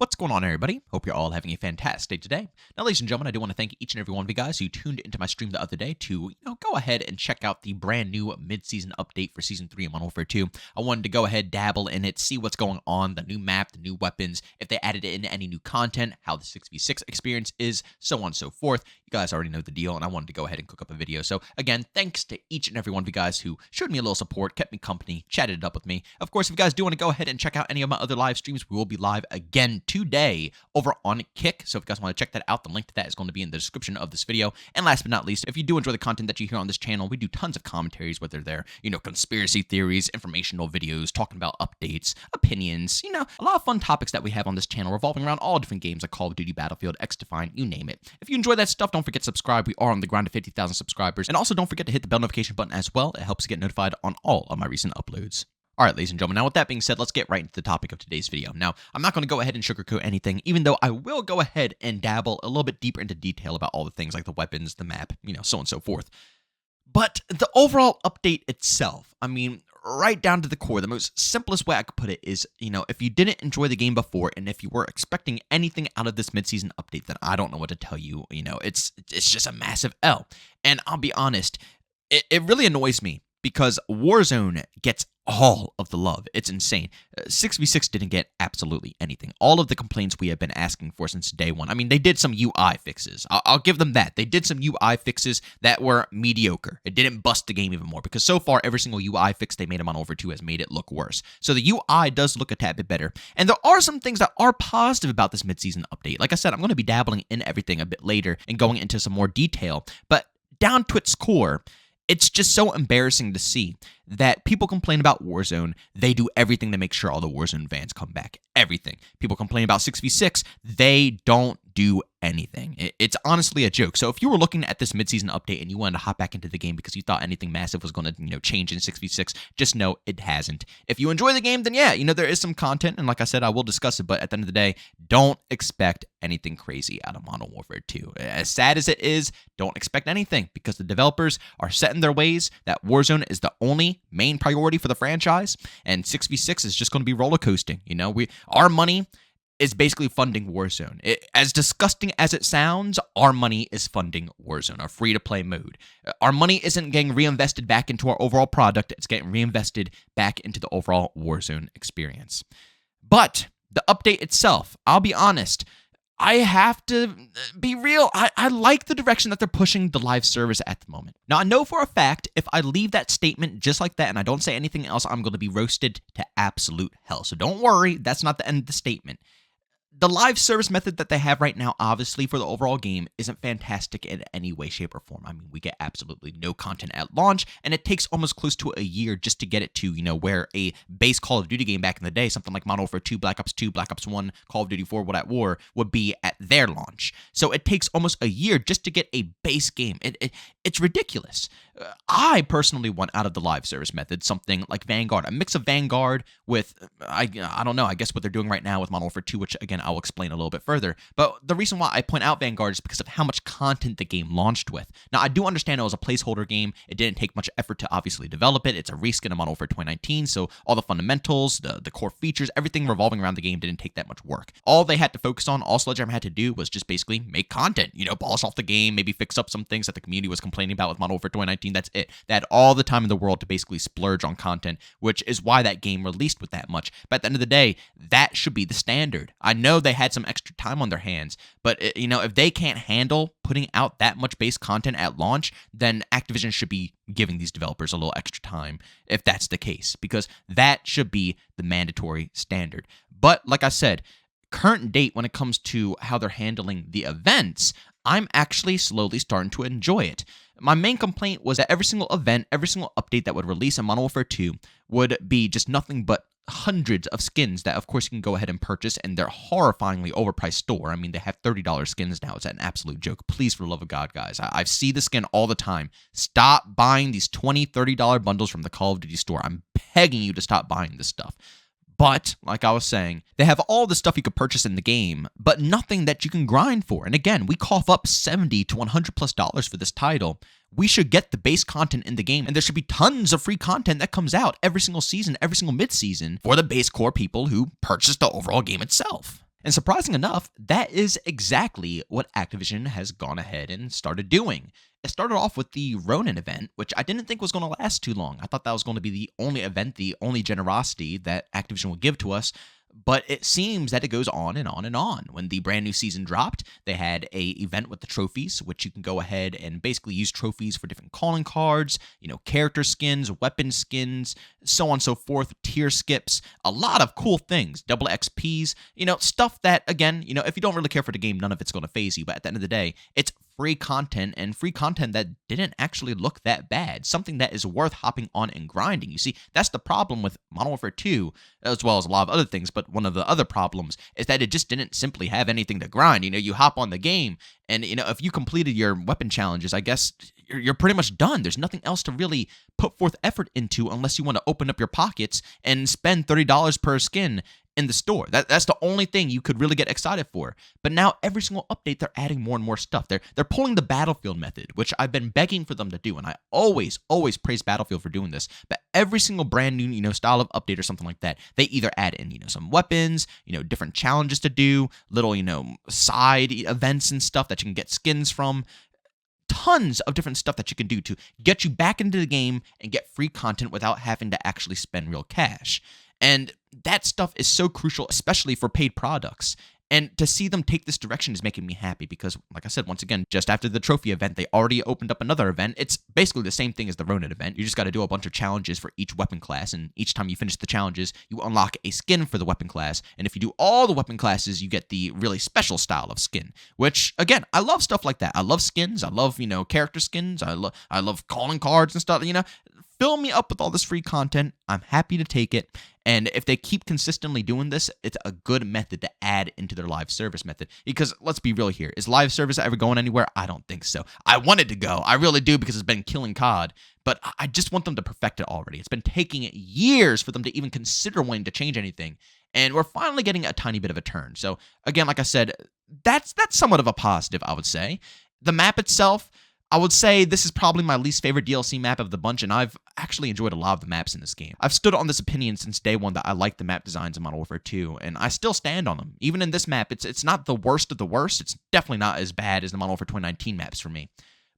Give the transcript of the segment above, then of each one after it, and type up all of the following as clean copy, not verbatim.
What's going on, everybody? Hope you're all having a fantastic day today. Now, ladies and gentlemen, I do want to thank each and every one of you guys who tuned into my stream the other day to, go ahead and check out the brand new mid-season update for Season 3 of Modern Warfare 2. I wanted to go ahead, dabble in it, see what's going on, the new map, the new weapons, if they added in any new content, how the 6v6 experience is, so on and so forth. You guys already know the deal, and I wanted to go ahead and cook up a video. So, again, thanks to each and every one of you guys who showed me a little support, kept me company, chatted it up with me. Of course, if you guys do want to go ahead and check out any of my other live streams, we will be live again today over on Kick. So if you guys want to check that out, the link to that is going to be in the description of this video. And last but not least, if you do enjoy the content that you hear on this channel, we do tons of commentaries, whether they're, conspiracy theories, informational videos, talking about updates, opinions, a lot of fun topics that we have on this channel revolving around all different games like Call of Duty, Battlefield, XDefiant, you name it. If you enjoy that stuff, don't forget to subscribe. We are on the grind to 50,000 subscribers. And also don't forget to hit the bell notification button as well. It helps get notified on all of my recent uploads. All right, ladies and gentlemen, now with that being said, let's get right into the topic of today's video. Now, I'm not going to go ahead and sugarcoat anything, even though I will go ahead and dabble a little bit deeper into detail about all the things like the weapons, the map, so on and so forth. But the overall update itself, right down to the core, the most simplest way I could put it is, if you didn't enjoy the game before and if you were expecting anything out of this mid-season update, then I don't know what to tell you. It's just a massive L. And I'll be honest, it really annoys me because Warzone gets all of the love. It's insane. 6v6 didn't get absolutely anything. All of the complaints we have been asking for since day one. They did some UI fixes. I'll give them that. They did some UI fixes that were mediocre. It didn't bust the game even more because so far every single UI fix they made in Modern Warfare 2 has made it look worse. So the UI does look a tad bit better. And there are some things that are positive about this mid-season update. Like I said, I'm going to be dabbling in everything a bit later and going into some more detail. But down to its core, it's just so embarrassing to see that people complain about Warzone. They do everything to make sure all the Warzone fans come back. Everything. People complain about 6v6. They don't do anything. It's honestly a joke. So if you were looking at this mid-season update and you wanted to hop back into the game because you thought anything massive was going to, change in 6v6, just know it hasn't. If you enjoy the game, then yeah, there is some content. And like I said, I will discuss it. But at the end of the day, don't expect anything crazy out of Modern Warfare 2. As sad as it is, don't expect anything because the developers are set in their ways that Warzone is the only main priority for the franchise, and 6v6 is just going to be roller coasting. Our money is basically funding Warzone. As disgusting as it sounds, our money is funding Warzone, our free-to-play mode. Our money isn't getting reinvested back into our overall product. It's getting reinvested back into the overall Warzone experience. But the update itself, I'll be honest, I have to be real. I like the direction that they're pushing the live service at the moment. Now, I know for a fact, if I leave that statement just like that and I don't say anything else, I'm going to be roasted to absolute hell. So don't worry, that's not the end of the statement. The live service method that they have right now, obviously, for the overall game, isn't fantastic in any way, shape, or form. We get absolutely no content at launch, and it takes almost close to a year just to get it to, where a base Call of Duty game back in the day, something like Modern Warfare 2, Black Ops 2, Black Ops 1, Call of Duty 4, World at War, would be at their launch. So it takes almost a year just to get a base game. It's ridiculous. I personally want out of the live service method something like Vanguard, a mix of Vanguard with, I don't know, I guess what they're doing right now with Modern Warfare 2, which, again, I'll explain a little bit further. But the reason why I point out Vanguard is because of how much content the game launched with. Now, I do understand it was a placeholder game. It didn't take much effort to obviously develop it. It's a reskin of Modern Warfare 2019, so all the fundamentals, the core features, everything revolving around the game didn't take that much work. All they had to focus on, all Sledgehammer had to do was just basically make content, polish off the game, maybe fix up some things that the community was complaining about with Modern Warfare 2019. That's it. They had all the time in the world to basically splurge on content, which is why that game released with that much. But at the end of the day, that should be the standard. I know they had some extra time on their hands, but if they can't handle putting out that much base content at launch, then Activision should be giving these developers a little extra time if that's the case, because that should be the mandatory standard. But like I said, current date when it comes to how they're handling the events, I'm actually slowly starting to enjoy it. My main complaint was that every single event, every single update that would release in Modern Warfare 2 would be just nothing but hundreds of skins that, of course, you can go ahead and purchase, and they're horrifyingly overpriced store. They have $30 skins now. It's an absolute joke. Please, for the love of God, guys. I see the skin all the time. Stop buying these $20, $30 bundles from the Call of Duty store. I'm begging you to stop buying this stuff. But, like I was saying, they have all the stuff you could purchase in the game, but nothing that you can grind for. And again, we cough up $70 to $100+ for this title. We should get the base content in the game, and there should be tons of free content that comes out every single season, every single mid-season for the base core people who purchase the overall game itself. And surprising enough, that is exactly what Activision has gone ahead and started doing. It started off with the Ronin event, which I didn't think was going to last too long. I thought that was going to be the only event, the only generosity that Activision would give to us. But it seems that it goes on and on and on. When the brand new season dropped, they had a event with the trophies, which you can go ahead and basically use trophies for different calling cards, character skins, weapon skins, so on and so forth, tier skips, a lot of cool things, double XPs, stuff that, again, if you don't really care for the game, none of it's going to phase you. But at the end of the day, it's free content, and free content that didn't actually look that bad. Something that is worth hopping on and grinding. You see, that's the problem with Modern Warfare 2, as well as a lot of other things, but one of the other problems is that it just didn't simply have anything to grind. You hop on the game, and, if you completed your weapon challenges, I guess you're pretty much done. There's nothing else to really put forth effort into unless you want to open up your pockets and spend $30 per skin in the store. That's the only thing you could really get excited for. But now every single update, they're adding more and more stuff. They're pulling the Battlefield method, which I've been begging for them to do, and I always praise Battlefield for doing this. But every single brand new style of update or something like that, they either add in some weapons, different challenges to do, little side events and stuff that you can get skins from. Tons of different stuff that you can do to get you back into the game and get free content without having to actually spend real cash. And that stuff is so crucial, especially for paid products. And to see them take this direction is making me happy because, like I said, once again, just after the trophy event, they already opened up another event. It's basically the same thing as the Ronin event. You just got to do a bunch of challenges for each weapon class, and each time you finish the challenges, you unlock a skin for the weapon class. And if you do all the weapon classes, you get the really special style of skin, which, again, I love stuff like that. I love skins. I love, character skins. I love calling cards and stuff, Fill me up with all this free content. I'm happy to take it. And if they keep consistently doing this, it's a good method to add into their live service method. Because let's be real here. Is live service ever going anywhere? I don't think so. I want it to go. I really do because it's been killing COD. But I just want them to perfect it already. It's been taking years for them to even consider wanting to change anything. And we're finally getting a tiny bit of a turn. So again, like I said, that's somewhat of a positive, I would say. The map itself, I would say this is probably my least favorite DLC map of the bunch, and I've actually enjoyed a lot of the maps in this game. I've stood on this opinion since day one that I like the map designs in Modern Warfare 2, and I still stand on them. Even in this map, it's not the worst of the worst. It's definitely not as bad as the Modern Warfare 2019 maps for me.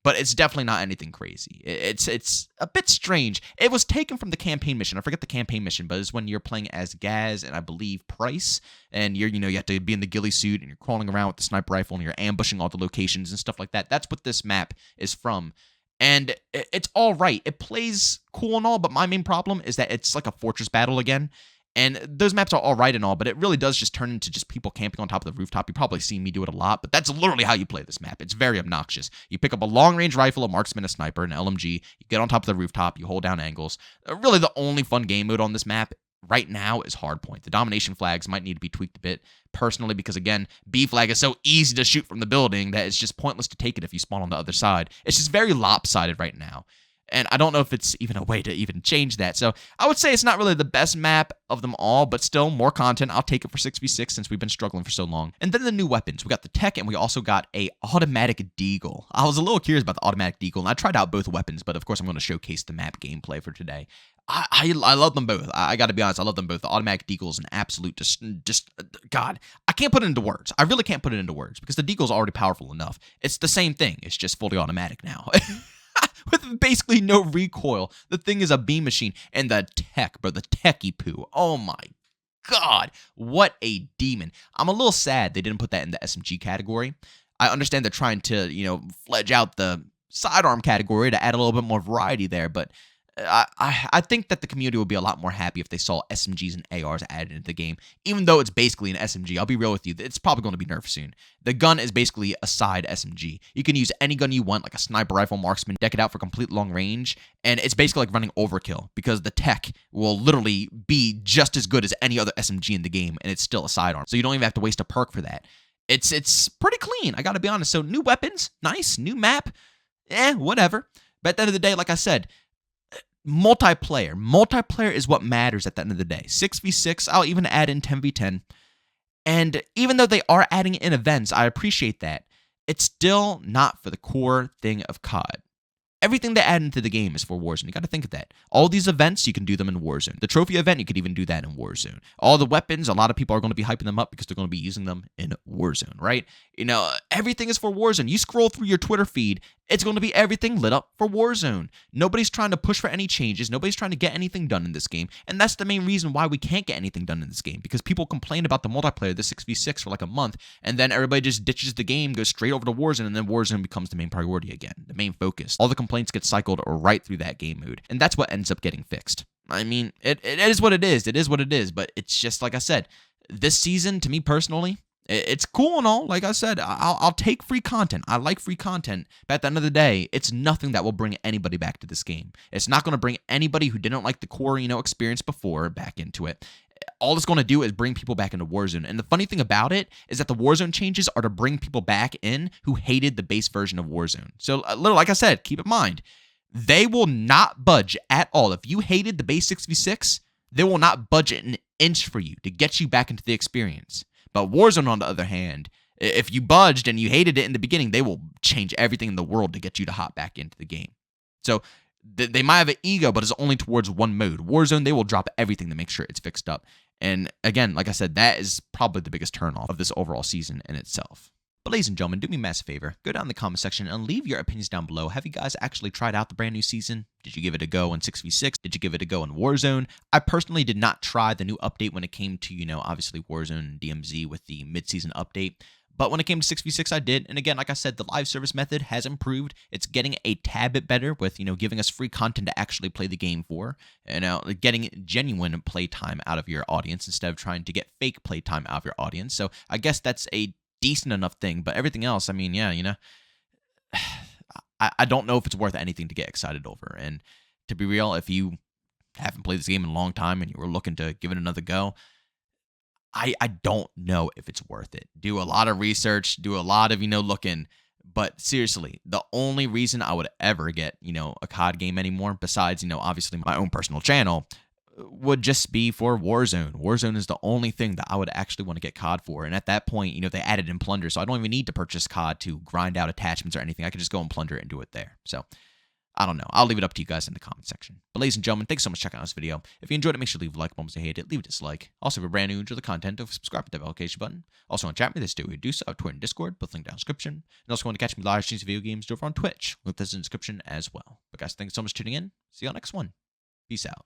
But it's definitely not anything crazy. It's a bit strange. It was taken from the campaign mission. I forget the campaign mission, but it's when you're playing as Gaz and I believe Price, and you have to be in the ghillie suit and you're crawling around with the sniper rifle and you're ambushing all the locations and stuff like that. That's what this map is from. And it's all right. It plays cool and all, but my main problem is that it's like a fortress battle again. And those maps are all right and all, but it really does just turn into just people camping on top of the rooftop. You've probably seen me do it a lot, but that's literally how you play this map. It's very obnoxious. You pick up a long-range rifle, a marksman, a sniper, an LMG. You get on top of the rooftop. You hold down angles. Really, the only fun game mode on this map right now is Hardpoint. The domination flags might need to be tweaked a bit, personally, because, again, B flag is so easy to shoot from the building that it's just pointless to take it if you spawn on the other side. It's just very lopsided right now. And I don't know if it's even a way to even change that. So I would say it's not really the best map of them all, but still more content. I'll take it for 6v6 since we've been struggling for so long. And then the new weapons. We got the tech and we also got a automatic deagle. I was a little curious about the automatic deagle, and I tried out both weapons, but of course I'm going to showcase the map gameplay for today. I love them both. I got to be honest. I love them both. The automatic deagle is an absolute God. I can't put it into words. I really can't put it into words because the deagle is already powerful enough. It's the same thing. It's just fully automatic now. With basically no recoil. The thing is a beam machine. And the tech, bro, the techie poo. Oh my God. What a demon. I'm a little sad they didn't put that in the SMG category. I understand they're trying to, fledge out the sidearm category to add a little bit more variety there, but I think that the community would be a lot more happy if they saw SMGs and ARs added into the game, even though it's basically an SMG. I'll be real with you. It's probably going to be nerfed soon. The gun is basically a side SMG. You can use any gun you want, like a sniper rifle, marksman, deck it out for complete long range, and it's basically like running overkill because the tech will literally be just as good as any other SMG in the game, and it's still a sidearm. So you don't even have to waste a perk for that. It's pretty clean, I gotta be honest. So new weapons, nice. New map, whatever. But at the end of the day, like I said, multiplayer is what matters at the end of the day. 6v6, I'll even add in 10v10. And even though they are adding in events, I appreciate that. It's still not for the core thing of COD. Everything they add into the game is for Warzone. You got to think of that. All these events, you can do them in Warzone. The trophy event, you could even do that in Warzone. All the weapons, a lot of people are going to be hyping them up because they're going to be using them in Warzone, right? Everything is for Warzone. You scroll through your Twitter feed, it's going to be everything lit up for Warzone. Nobody's trying to push for any changes. Nobody's trying to get anything done in this game. And that's the main reason why we can't get anything done in this game, because people complain about the multiplayer, the 6v6 for like a month, and then everybody just ditches the game, goes straight over to Warzone, and then Warzone becomes the main priority again, the main focus. All the complaints get cycled right through that game mode, and that's what ends up getting fixed. I mean, it is what it is. It is what it is, but it's just like I said, this season, to me personally, it's cool and all. Like I said, I'll take free content. I like free content. But at the end of the day, it's nothing that will bring anybody back to this game. It's not going to bring anybody who didn't like the core, experience before back into it. All it's going to do is bring people back into Warzone. And the funny thing about it is that the Warzone changes are to bring people back in who hated the base version of Warzone. So, like I said, keep in mind, they will not budge at all. If you hated the base 6v6, they will not budge an inch for you to get you back into the experience. But Warzone, on the other hand, if you budged and you hated it in the beginning, they will change everything in the world to get you to hop back into the game. So they might have an ego, but it's only towards one mode. Warzone, they will drop everything to make sure it's fixed up. And again, like I said, that is probably the biggest turnoff of this overall season in itself. But ladies and gentlemen, do me a massive favor. Go down in the comment section and leave your opinions down below. Have you guys actually tried out the brand new season? Did you give it a go in 6v6? Did you give it a go in Warzone? I personally did not try the new update when it came to, obviously Warzone and DMZ with the mid-season update. But when it came to 6v6, I did. And again, like I said, the live service method has improved. It's getting a tad bit better with, giving us free content to actually play the game for. And getting genuine playtime out of your audience instead of trying to get fake playtime out of your audience. So I guess that's a decent enough thing. But everything else, I mean, yeah, I don't know if it's worth anything to get excited over. And to be real, if you haven't played this game in a long time and you were looking to give it another go, I don't know if it's worth it. Do a lot of research, do a lot of, looking. But seriously, the only reason I would ever get, a COD game anymore, besides, obviously my own personal channel, would just be for Warzone. Warzone is the only thing that I would actually want to get COD for. And at that point, they added in Plunder, so I don't even need to purchase COD to grind out attachments or anything. I could just go and Plunder it and do it there. So I don't know. I'll leave it up to you guys in the comment section. But ladies and gentlemen, thanks so much for checking out this video. If you enjoyed it, make sure to leave a like. If you hated it, leave a dislike. Also, if you're brand new, enjoy the content, don't subscribe to the notification button. Also, on chat me, this do we do so, Twitter and Discord, both linked down in the description. And also, want to catch me live streams of video games over on Twitch, link this in the description as well. But guys, thanks so much for tuning in. See you on the next one. Peace out.